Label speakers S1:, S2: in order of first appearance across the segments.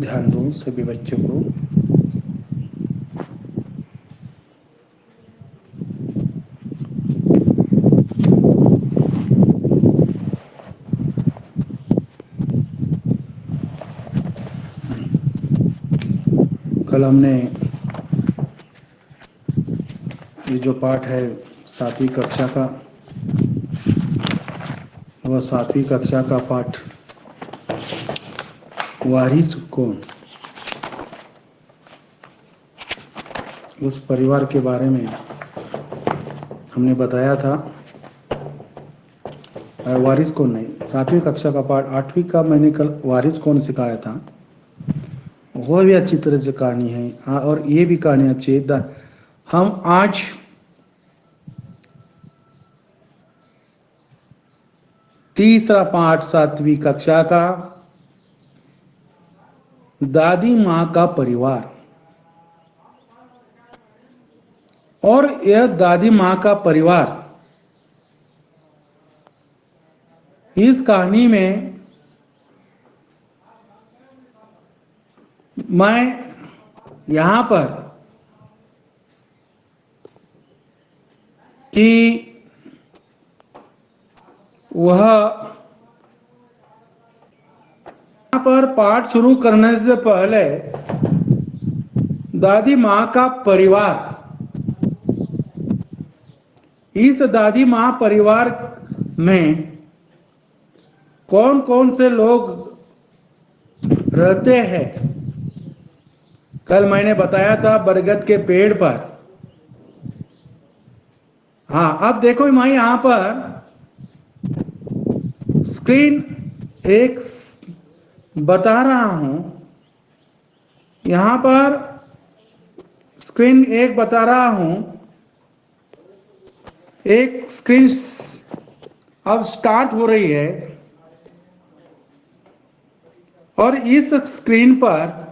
S1: ध्यान दो सभी बच्चों को। कल हमने ये जो पाठ है 7वीं कक्षा का, वह 7वीं कक्षा का पाठ वारिस कौन, उस परिवार के बारे में हमने बताया था। वारिस कौन नहीं, 7वीं कक्षा का पाठ 8वीं का मैंने कल वारिस कौन सिखाया था। वह भी अच्छी तरह से कहानी है और ये भी कहानी अच्छी है। हम आज तीसरा पाठ 7वीं कक्षा का दादी माँ का परिवार, और यह दादी माँ का परिवार, इस कहानी में मैं यहां पर कि वह यहां पर पाठ शुरू करने से पहले दादी माँ का परिवार, इस दादी माँ परिवार में कौन कौन से लोग रहते हैं, कल मैंने बताया था बरगद के पेड़ पर। हाँ, अब देखो मैं यहां पर स्क्रीन एक बता रहा हूं, यहां पर स्क्रीन एक बता रहा हूं। एक स्क्रीन अब स्टार्ट हो रही है और इस स्क्रीन पर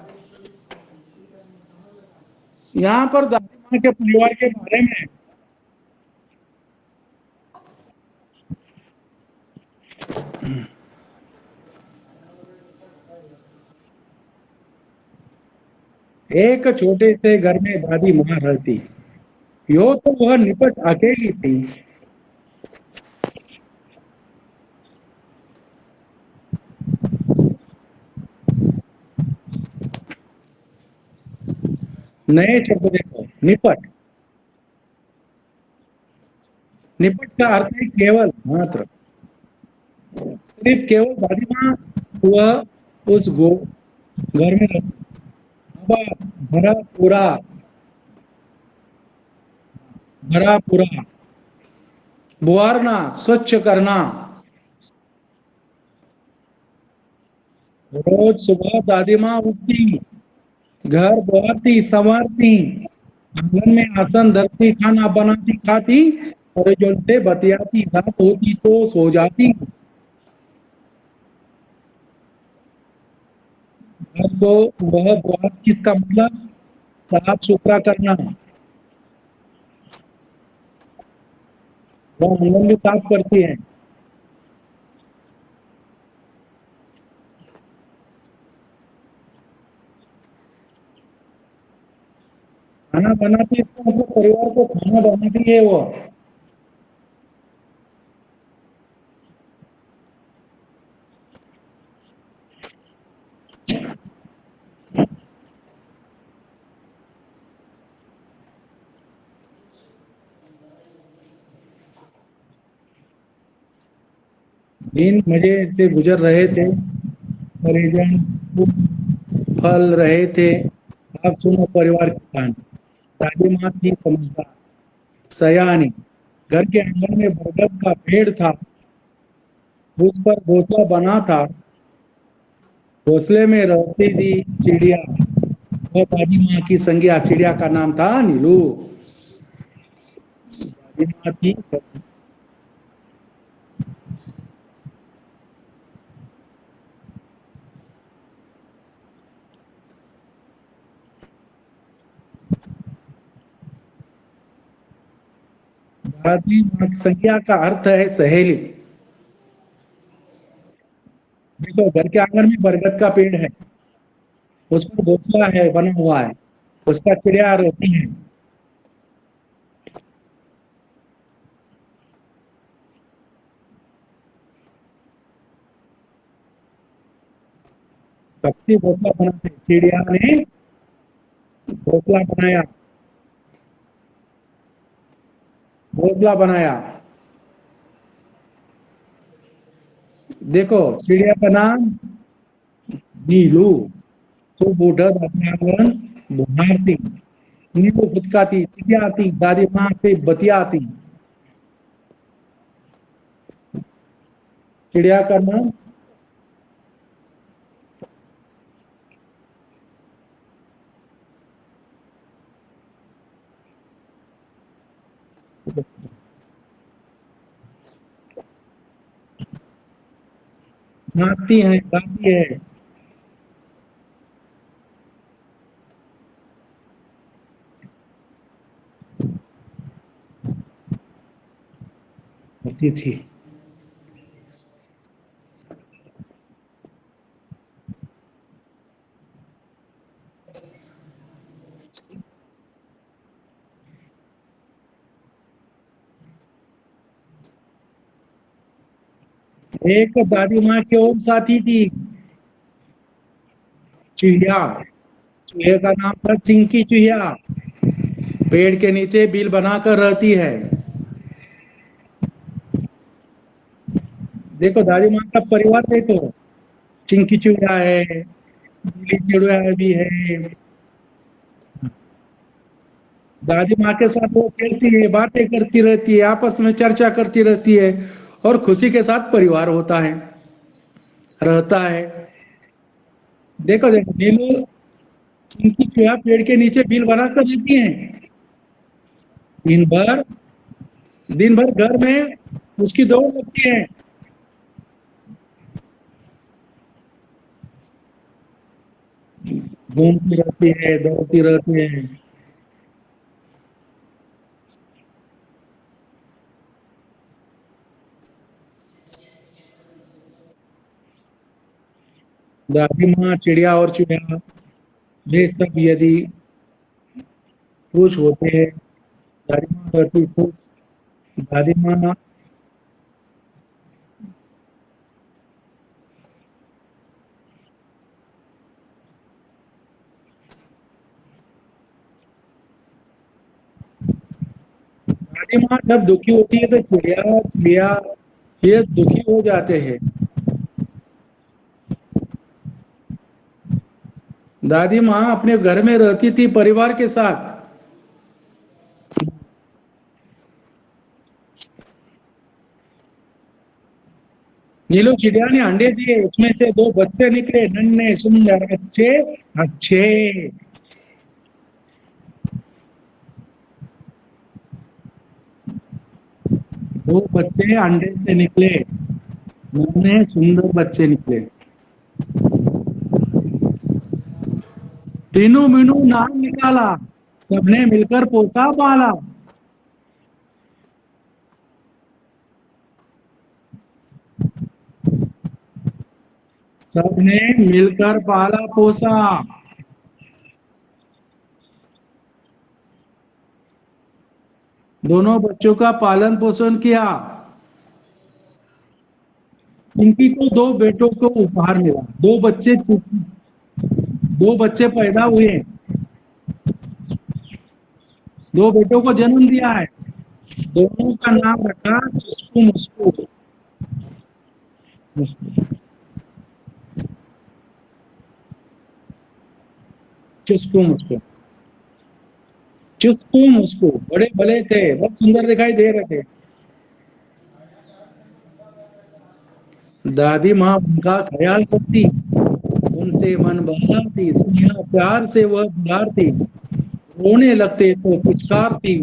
S1: यहां पर दादी माँ के परिवार के बारे में एक छोटे से घर में दादी माँ रहती, यो तो वह निपट अकेली थी। नए शब्द देखो, निपट। निपट का अर्थ है केवल, मात्र, सिर्फ केवल दादी माँ वह उस घर में रहती। भरा पूरा, भरा पूरा, बुआरना, स्वच्छ करना। रोज सुबह दादी माँ उठती, घर बुआरती, संवारती, आंगन में आसन धरती, खाना बनाती, खाती और जो से बतियाती, रात होती तो सो जाती। तो वह बुआर किसका मतलब, साफ सुथरा करना। वह आंगन भी साफ करती है। खाना बनाती, इसका मतलब परिवार को खाना बनाती है वो। दिन मजे से गुजर रहे थे, परिजन फल रहे थे। आप सुनो परिवार की कहानी। दादी माँ थी समझदार, सयानी। घर के आंगन में बरगद का पेड़ था, उस पर घोंसला बना था। घोंसले में रहती थी चिड़िया, और दादी माँ की संज्ञा चिड़िया का नाम था नीलू। दादी माँ की दादी माँ की संज्ञा का अर्थ है सहेली। देखो घर के आंगन में बरगद का पेड़ है उसका घोंसला है बना हुआ है, उसका चिड़िया रहती है। पक्षी घोंसला बनाते, चिड़िया ने घोंसला बनाया, घोंसला बनाया। देखो चिड़िया का नाम नीलू, तो बूढ़ा दादी बुढ़ाती, नीलू फुचकाती, चिड़ियाती, दादी माँ से बतियाती। चिड़िया का नाम नाचती है, गाती है। होती थी। एक दादी माँ की और साथी थी, चूहिया। चूहे का नाम था चिंकी चूहिया। पेड़ के नीचे बिल बनाकर रहती है। देखो दादी माँ का परिवार देखो, चिंकी चूहिया है, नीली चिड़िया भी है। दादी माँ के साथ वो खेलती है, बातें करती रहती है, आपस में चर्चा करती रहती है, और खुशी के साथ परिवार होता है, रहता है। देखो देखो नीलू चिंकी चूहिया पेड़ के नीचे बिल बनाकर रहती हैं। दिन भर, दिन भर घर में उसकी दौड़ लगती है। घूमती रहती है, दौड़ती रहती है। दादी माँ चिड़िया और चूहिया ये सब यदि खुश होते हैं, दादी माँ रहती खुश। दादी माँ, दादी माँ जब दुखी होती है तो चिड़िया चिड़िया ये दुखी हो जाते हैं। दादी माँ अपने घर में रहती थी परिवार के साथ। नीलू चिड़िया ने अंडे दिए, उसमें से दो बच्चे निकले, नन्हे सुंदर अच्छे अच्छे। दो बच्चे अंडे से निकले, नन्हे सुंदर बच्चे निकले। तीनों मीनू नाम निकाला, सबने मिलकर पोसा पाला। सबने मिलकर पाला पोसा। दोनों बच्चों का पालन पोषण किया। चिंकी को दो बेटों को उपहार मिला, दो बच्चे पैदा हुए, दो बेटों को जन्म दिया है। दोनों का नाम रखा चुस्कू मुस्कू। चुस्कू मुस्कू, चुस्कू मुस्कू बड़े भले थे, बहुत सुंदर दिखाई दे रहे थे। दादी माँ उनका ख्याल करती, उनसे मन बहलाती, स्नेह प्यार से वह बुलाती। रोने लगते तो पुचकारती।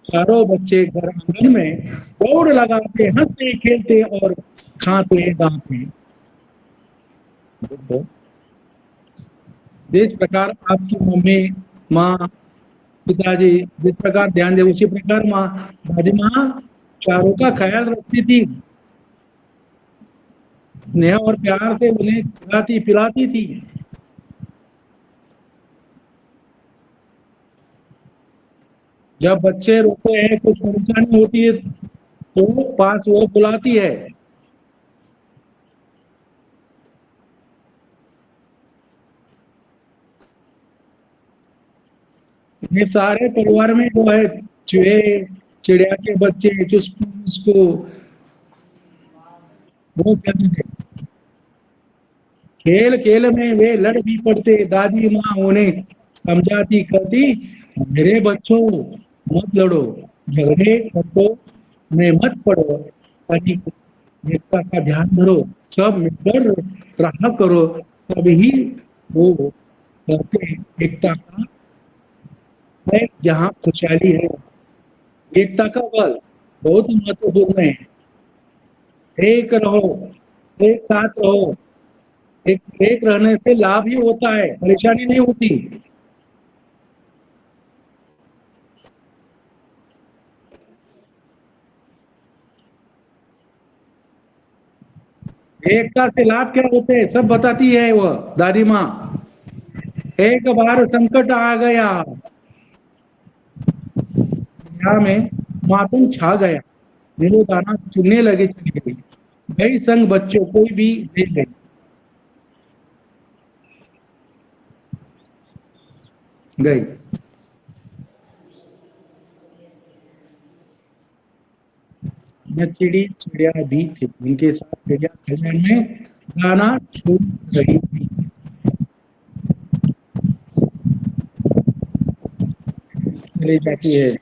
S1: चारों बच्चे घर आंगन में दौड़ लगाते, हंसते खेलते और खाते गाते। देखो, जिस प्रकार आपकी मम्मी, माँ, पिताजी जिस प्रकार ध्यान दे, उसी प्रकार माँ, दादी माँ चारों का ख्याल रखती थी, स्नेह और प्यार से उन्हें खिलाती पिलाती थी। जब बच्चे रोते हैं, कुछ परेशानी होती है, तो पास वो बुलाती है। ये सारे परिवार में जो है, चूहे, चिड़िया के बच्चे, चुसकू उसको वो कहते थे। खेल खेल में वे लड़ भी पड़ते, दादी माँ उन्हें समझाती करती, मेरे बच्चों मत लड़ो, झगड़े को में मत पड़ो, तनिक एकता का ध्यान धरो, सब मिलकर रहा करो, तभी वो करते हैं एकता का है जहाँ खुशहाली है। एकता का बल बहुत महत्वपूर्ण है। एक रहो, एक साथ रहो, एक रहने से लाभ ही होता है, परेशानी नहीं होती। एकता से लाभ क्या होते हैं सब बताती है वह दादी माँ। एक बार संकट आ गया, दुनिया में मातम छा गया, नीलू दाना चुनने लगे, चली गई, गई संग बच्चों कोई भी ले गई, गई। न चिड़ी चिड़िया भी थी, उनके साथ चिड़िया खलियान में दाना चुन रही थी। चली जाती है।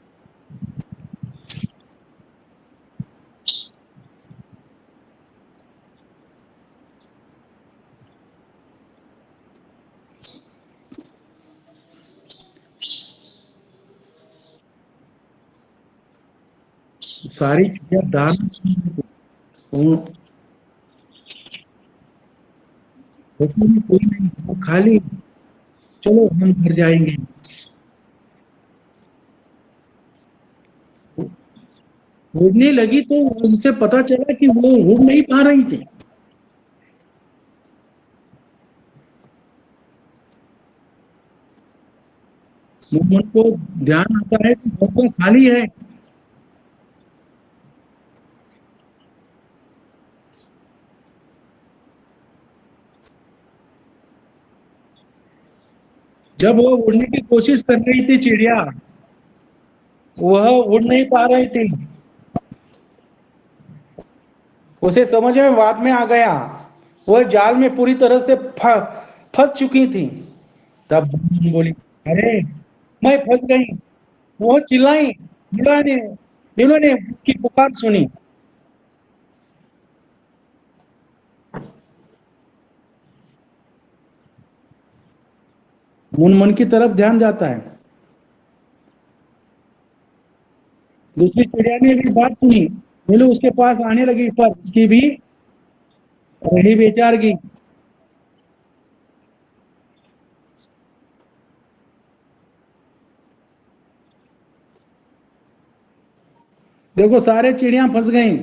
S1: सारी चिड़िया दाना चुन रही थी। वो उसमें भी कोई नहीं, वो खाली, चलो हम घर जाएंगे। उड़ने लगी तो उनसे पता चला कि वो उड़ नहीं पा रही थी। मन को ध्यान आता है कि घोंसला खाली है। जब वो उड़ने की कोशिश कर रही थी चिड़िया, वह उड़ नहीं पा रही थी। उसे समझ में बाद में आ गया, वह जाल में पूरी तरह से फंस चुकी थी। तब बोली, अरे मैं फंस गई। वो चिल्लाई, इन्होंने इन्होंने उसकी पुकार सुनी। मन मन की तरफ ध्यान जाता है। दूसरी चिड़िया ने भी बात सुनी, नीलू उसके पास आने लगी, पर उसकी भी रही बेचारगी। देखो सारे चिड़िया फंस गई।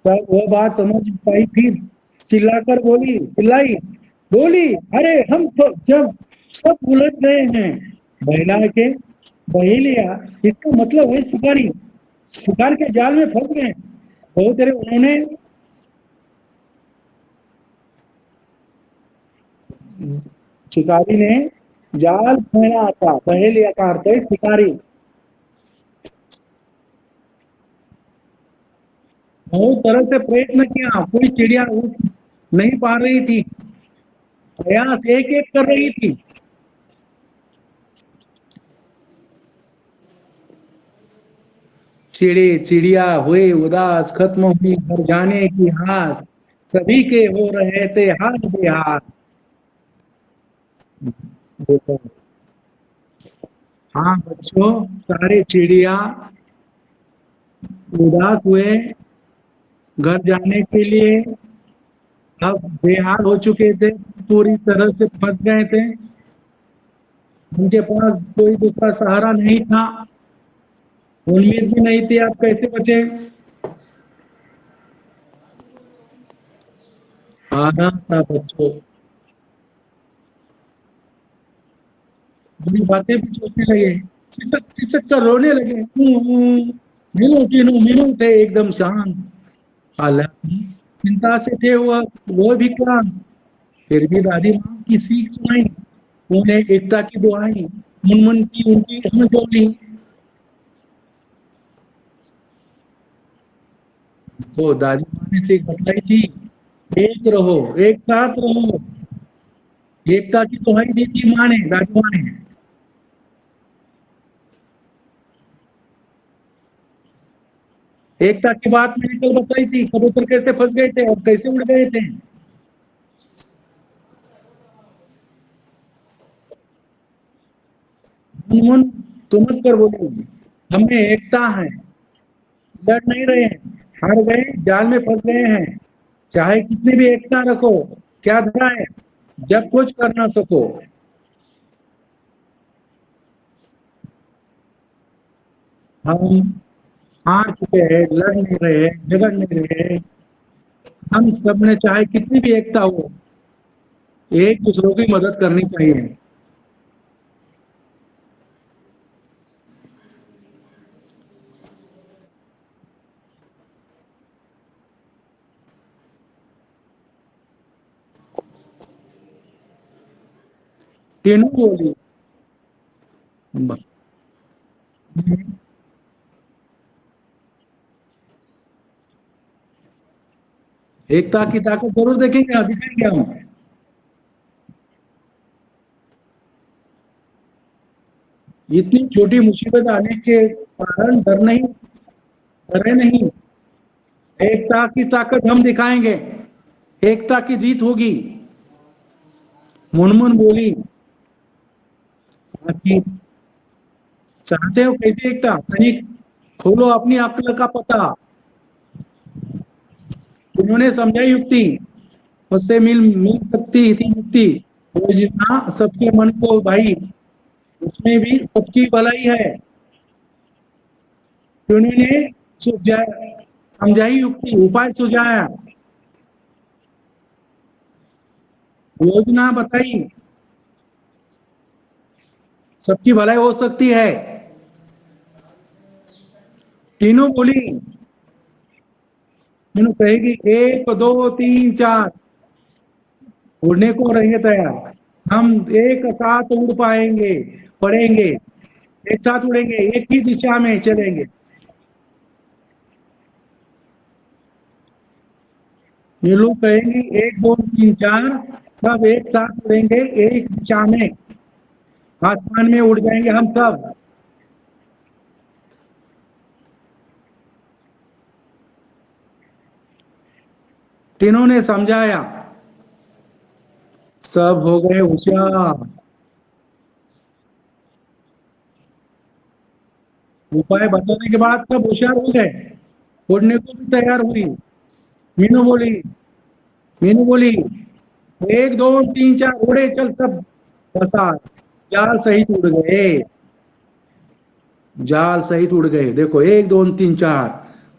S1: तब वह बात समझ पाई, फिर चिल्लाकर बोली, चिल्लाई, बोली, अरे हम तो जब सब उलझ गए हैं, बहला के बही लिया, इसका मतलब है शिकारी शिकार के जाल में फंस गए। बहुत देर उन्होंने शिकारी ने जाल फेंका था, पहेलिया का अर्थ है शिकारी। बहुत तरह से प्रयत्न किया, कोई चिड़िया उड़ नहीं पा रही थी, प्रयास एक एक कर रही थी। चिड़े चिड़िया हुए उदास, खत्म हुई घर जाने की आस, सभी के हो रहे थे हाथ बेहाथ। देखो, हाँ बच्चों, सारे चिड़िया उदास हुए घर जाने के लिए, अब बेहाल हो चुके थे, पूरी तरह से फंस गए थे, उनके पास कोई दूसरा सहारा नहीं था, उम्मीद भी नहीं थी, आप कैसे बचे। आना था बच्चों। बुरी बातें भी सोचने लगे, सिसक सिसक कर रोने लगे। मीनू टीनू मीनू थे एकदम शांत, हालांकि चिंता से थे वो भी क्लांत। फिर भी दादी माँ की सीख सुनाई, उन्हें एकता की दुआई, मुनमुन की उनकी हमजोली। तो दादी माँ ने सीख बतलाई थी, एक रहो, एक साथ रहो। एकता की दुहाई दी थी माँ ने, दादी माँ ने। एकता की बात मैंने कल बताई थी, कबूतर कैसे फंस गए थे और कैसे उड़ गए थे। मुनमुन तुमक कर बोली, हमें एकता है, लड़ नहीं रहे हैं, हार गए, जाल में फंस गए हैं। चाहे कितनी भी एकता रखो, क्या धरा है जब कुछ कर ना सको। हम हार चुके हैं, लड़ नहीं रहे हैं, झगड़ नहीं रहे हैं। हम सब ने चाहे कितनी भी एकता हो, एक दूसरों की मदद करनी चाहिए। तीनों बोली, एकता की ताकत जरूर देखेंगे, दिखाएंगे हम। इतनी छोटी मुसीबत आने के कारण डरे नहीं। एकता की ताकत हम दिखाएंगे, एकता की जीत होगी। मुनमुन बोली, आखिर चाहते हो कैसे एकता, कहीं खोलो अपनी अक्ल का पता। उन्होंने समझाई युक्ति, उससे मिल मिल सकती थी मुक्ति। योजना सबके मन को भाई, उसमें भी सबकी भलाई है। उन्होंने समझाई युक्ति, उपाय सुझाया, योजना बताई, सबकी भलाई हो सकती है। तीनों बोली, तीनों कहेगी एक दो तीन चार, उड़ने को रहेंगे तैयार। हम एक साथ उड़ पाएंगे, पढ़ेंगे, एक साथ उड़ेंगे, एक ही दिशा में चलेंगे। ये लोग कहेंगे एक दो तीन चार, सब एक साथ उड़ेंगे एक दिशा में, आसमान में उड़ जाएंगे हम सब। तीनों ने समझाया, सब हो गए होशियार। उपाय बताने के बाद सब होशियार हो गए, उड़ने को भी तैयार हुई। मीनू बोली, मीनू बोली, एक दो तीन चार उड़े चल सब, बसा जाल सहित उड़ गए। जाल सहित उड़ गए, देखो एक दो तीन चार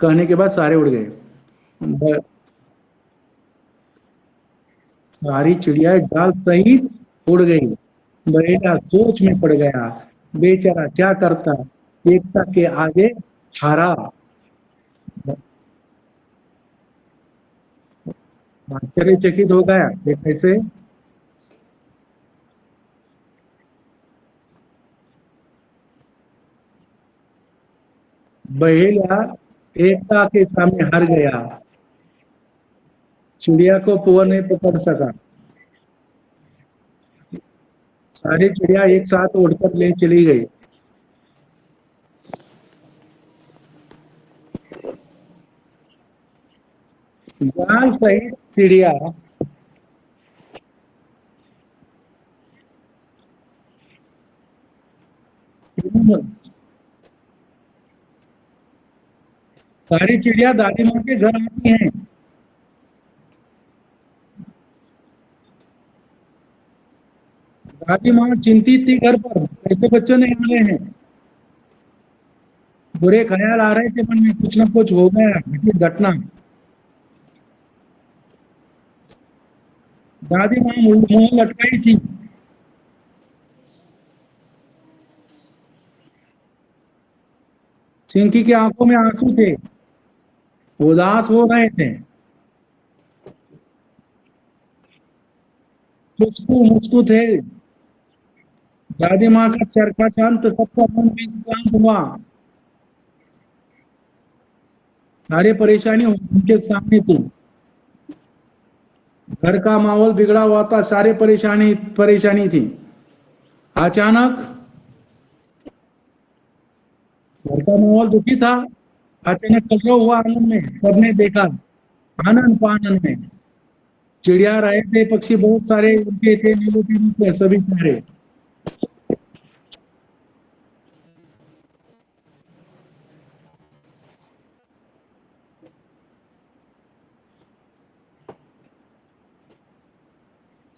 S1: कहने के बाद सारे उड़ गए। सारी चिड़िया जाल सहित उड़ गई। बहेड़ा सोच में पड़ गया, बेचारा क्या करता, एकता के आगे हारा। आश्चर्यचकित हो गया, ये कैसे। बहेड़ा एकता के सामने हार गया, चिड़िया को कुआं नहीं पकड़ सका। सारी चिड़िया एक साथ उड़कर ले चली गई। जाल सहित चिड़िया, सारी चिड़िया दादी माँ के घर आती हैं। दादी माँ चिंतित थी घर पर, कैसे बच्चों नहीं मिले हैं। बुरे ख्याल आ रहे थे मन में, कुछ ना कुछ हो गया, घटित घटना। दादी माँ मुंह लटकाई थी, चिंकी की आंखों में आंसू थे, उदास हो रहे थे। खुशबू मुस्कू थे। दादी माँ का चरखा शांत, सबका मन भी शांत हुआ। सारी परेशानी उनके सामने थी। घर का माहौल बिगड़ा हुआ था, सारे परेशानी परेशानी थी। अचानक घर का माहौल दुखी था। अचानक कलरव हुआ आनंद में, सबने देखा। आनंद पानंद में चिड़िया रहे थे, पक्षी बहुत सारे उनके थे, नीलों के रूप में सभी सारे।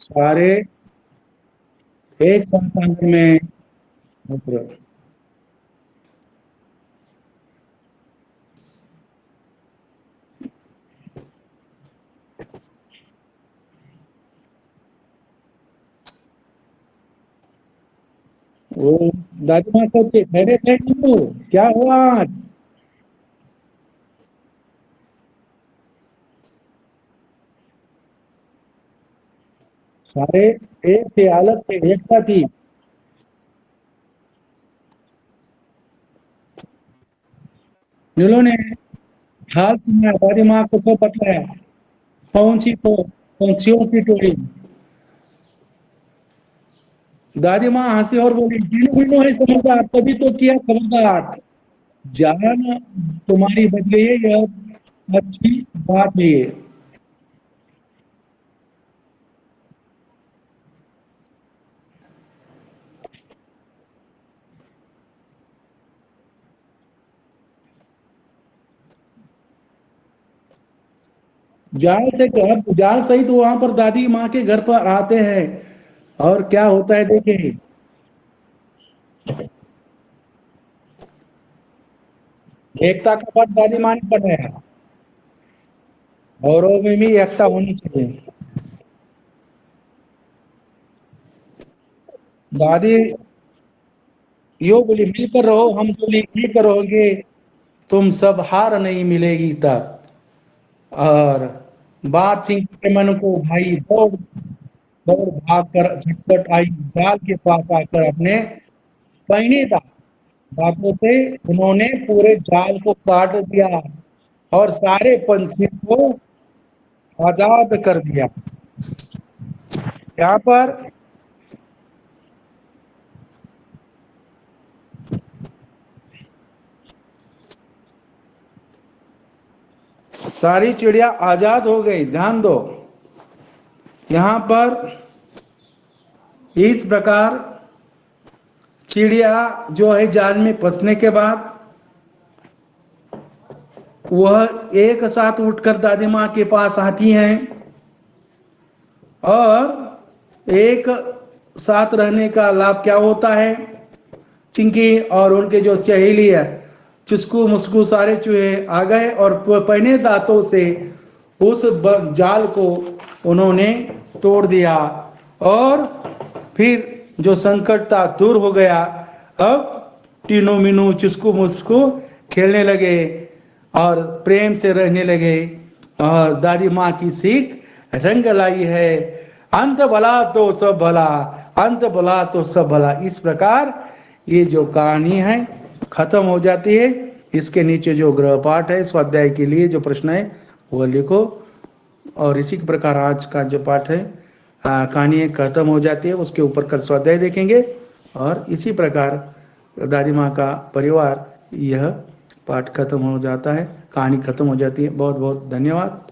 S1: सारे एक साथ आंगन में उतरे। वो दादी माँ कहते, ठहरे थे नीलू, क्या हुआ आज? सारे एक थे, अलग थे, एकता थी। नीलू ने हाल सुना, दादी माँ को सब बतलाया। पहुंची तो पंछियों की टोली। दादी माँ हंसी और बोली, नीलू नीलू है समझदार, तभी तो किया खबरदार। जान तुम्हारी बच गई है, यह अच्छी बात है ये। जाल सही तो वहां पर दादी माँ के घर पर आते हैं। और क्या होता है देखें। एकता का पाठ दादी माँ ने पढ़ाया। औरों में भी एकता होनी चाहिए। दादी यो बोली, मिलकर रहो, हम तो मिलकर रहोगे, तुम सब हार नहीं मिलेगी तब। और बात सिंह के मन को भाई दौड़ दौड़ भाग कर झटपट आई, जाल के पास आकर अपने पहिनेदार दांतों से उन्होंने पूरे जाल को काट दिया और सारे पंछी को आजाद कर दिया। यहाँ पर सारी चिड़िया आजाद हो गई। ध्यान दो, यहाँ पर इस प्रकार चिड़िया जो है जाल में फंसने के बाद वह एक साथ उठकर दादी माँ के पास आती हैं और एक साथ रहने का लाभ क्या होता है। चिंकी और उनके जो सहेली है चुस्कू मुस्कू सारे चूहे आ गए और पहने दांतों से उस जाल को उन्होंने तोड़ दिया और फिर जो संकट था दूर हो गया। अब टीनू मीनू चुस्कू मुस्कू खेलने लगे और प्रेम से रहने लगे। और दादी माँ की सीख रंग लाई है, अंत भला तो सब भला, अंत भला तो सब भला। इस प्रकार ये जो कहानी है खत्म हो जाती है। इसके नीचे जो गृह पाठ है, स्वाध्याय के लिए जो प्रश्न है वो लिखो। और इसी प्रकार आज का जो पाठ है कहानी खत्म हो जाती है, उसके ऊपर कल स्वाध्याय देखेंगे। और इसी प्रकार दादी माँ का परिवार, यह पाठ खत्म हो जाता है, कहानी खत्म हो जाती है। बहुत बहुत धन्यवाद।